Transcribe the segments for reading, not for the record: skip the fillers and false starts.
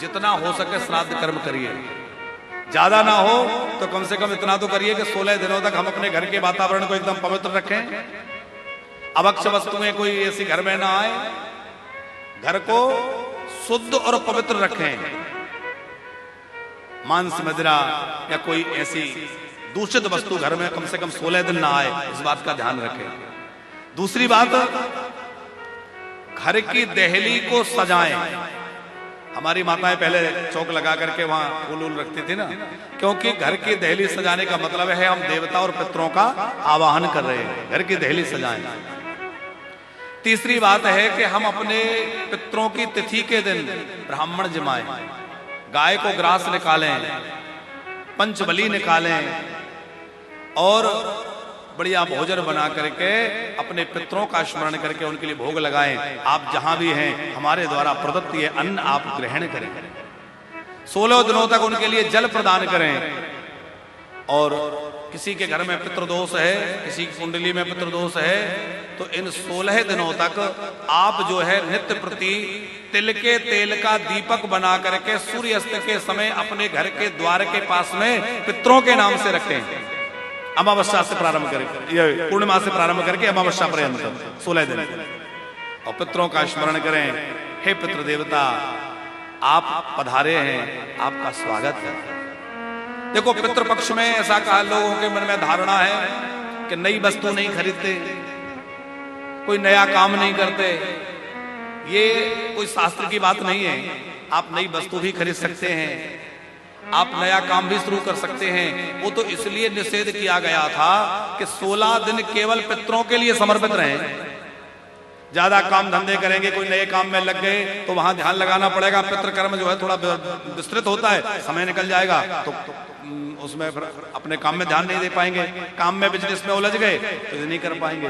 जितना हो सके श्राद्ध कर्म करिए। ज्यादा ना हो तो कम से कम इतना तो करिए कि 16 दिनों तक हम अपने घर के वातावरण को एकदम पवित्र रखें। अभक्ष वस्तुएं कोई ऐसी घर में ना आए, घर को शुद्ध और पवित्र रखें। मांस मदिरा या कोई ऐसी दूषित वस्तु घर में कम से कम 16 दिन ना आए, इस बात का ध्यान रखें। दूसरी बात, घर की देहली को सजाएं। हमारी माताएं पहले चौक लगा करके वहां फूल वूल रखती थी ना, क्योंकि घर की देहली सजाने का मतलब है हम देवता और पितरों का आवाहन कर रहे हैं। घर की देहली सजाएं। तीसरी बात है कि हम अपने पितरों की तिथि के दिन ब्राह्मण जमाएं, गाय को ग्रास निकालें, पंचबली निकालें और बढ़िया भोजन बना करके अपने पितरों का स्मरण करके उनके लिए भोग लगाएं। आप जहां भी हैं हमारे द्वारा प्रदत्त ये अन्न आप ग्रहण करें। 16 दिनों तक उनके लिए जल प्रदान करें। और किसी के घर में पितृदोष है, किसी की कुंडली में पितृदोष है, तो इन 16 दिनों तक आप जो है नित्य प्रति तिल के तेल का दीपक बना करके सूर्यास्त के समय अपने घर के द्वार के पास में पितरों के नाम से रखें। अमावस्या से प्रारंभ करके, ये पूर्णिमा से प्रारंभ करके अमावस्या पर्यंत 16 दिन, और पितरों का स्मरण करें। हे पितृ देवता, आप पधारे हैं, आपका स्वागत है। देखो, पितृपक्ष में ऐसा कहा, लोगों के मन में धारणा है कि नई वस्तु नहीं खरीदते, कोई नया काम नहीं करते। ये कोई शास्त्र की बात नहीं है। आप नई वस्तु भी खरीद सकते हैं, आप नया काम भी शुरू कर सकते हैं। वो तो इसलिए निषेध किया गया था कि 16 दिन केवल पितरों के लिए समर्पित रहें। ज्यादा काम धंधे करेंगे, कोई नए काम में लग गए तो वहां ध्यान लगाना पड़ेगा। पितृ कर्म जो है थोड़ा विस्तृत होता है, समय निकल जाएगा तो उसमें फिर अपने काम में ध्यान नहीं दे पाएंगे। काम में, बिजनेस में उलझ गए तो ये नहीं कर पाएंगे,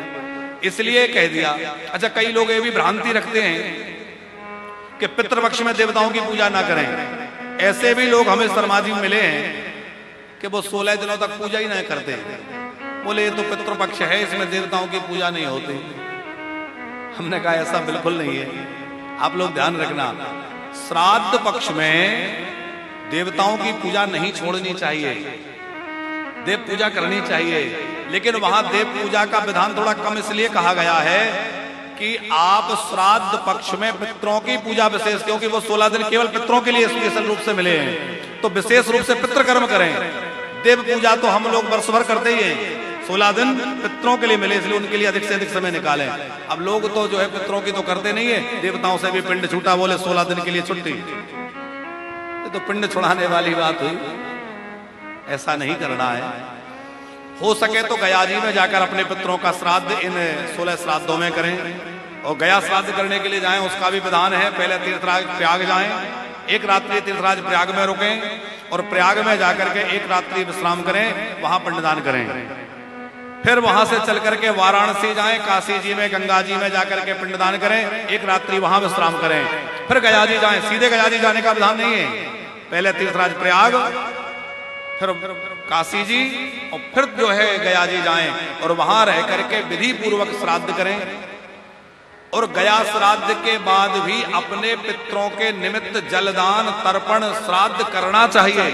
इसलिए कह दिया। अच्छा, कई लोग ये भी भ्रांति रखते हैं कि पितृपक्ष में देवताओं की पूजा ना करें। ऐसे भी लोग हमें शर्मा जी मिले हैं कि वो 16 दिनों तक पूजा ही नहीं करते। बोले ये तो पितृपक्ष है, इसमें देवताओं की पूजा नहीं होती। हमने कहा ऐसा बिल्कुल नहीं है। आप लोग ध्यान रखना, श्राद्ध पक्ष में देवताओं की पूजा नहीं छोड़नी चाहिए, देव पूजा करनी चाहिए। लेकिन वहां देव पूजा का विधान थोड़ा कम इसलिए कहा गया है कि आप श्राद्ध पक्ष में पितरों की पूजा विशेष, क्योंकि वो 16 दिन केवल पितरों के लिए स्पेशल रूप से मिले हैं, तो विशेष रूप से पितृ कर्म करें। देव पूजा तो हम लोग वर्ष भर करते ही हैं, 16 दिन पितरों के लिए मिले इसलिए उनके लिए अधिक से अधिक समय निकालें। अब लोग तो जो है पितरों की तो करते नहीं है, देवताओं से भी पिंड छूटा, बोले 16 दिन के लिए छुट्टी। तो पिंड छुड़ाने वाली बात हुई, ऐसा नहीं करना है। हो सके तो गया जी में जाकर अपने पितरों का श्राद्ध इन 16 श्राद्धों में करें। और गया श्राद्ध करने के लिए जाएं, उसका भी विधान है। पहले तीर्थराज प्रयाग जाएं, एक रात्रि तीर्थराज प्रयाग में रुकें और प्रयाग में जाकर के एक रात्रि विश्राम करें, वहां पिंडदान करें। फिर वहां से चल करके वाराणसी जाएं, काशी जी में, गंगा जी में जाकर के पिंडदान करें, एक रात्रि वहां विश्राम करें। फिर गया जी जाएं। सीधे गया जी जाने का विधान नहीं है, पहले तीर्थराज प्रयाग, फिर काशी जी, और फिर जो है गया जी जाएं और वहां रह करके विधि पूर्वक श्राद्ध करें। और गया श्राद्ध के बाद भी अपने पितरों के निमित्त जलदान, तर्पण, श्राद्ध करना चाहिए।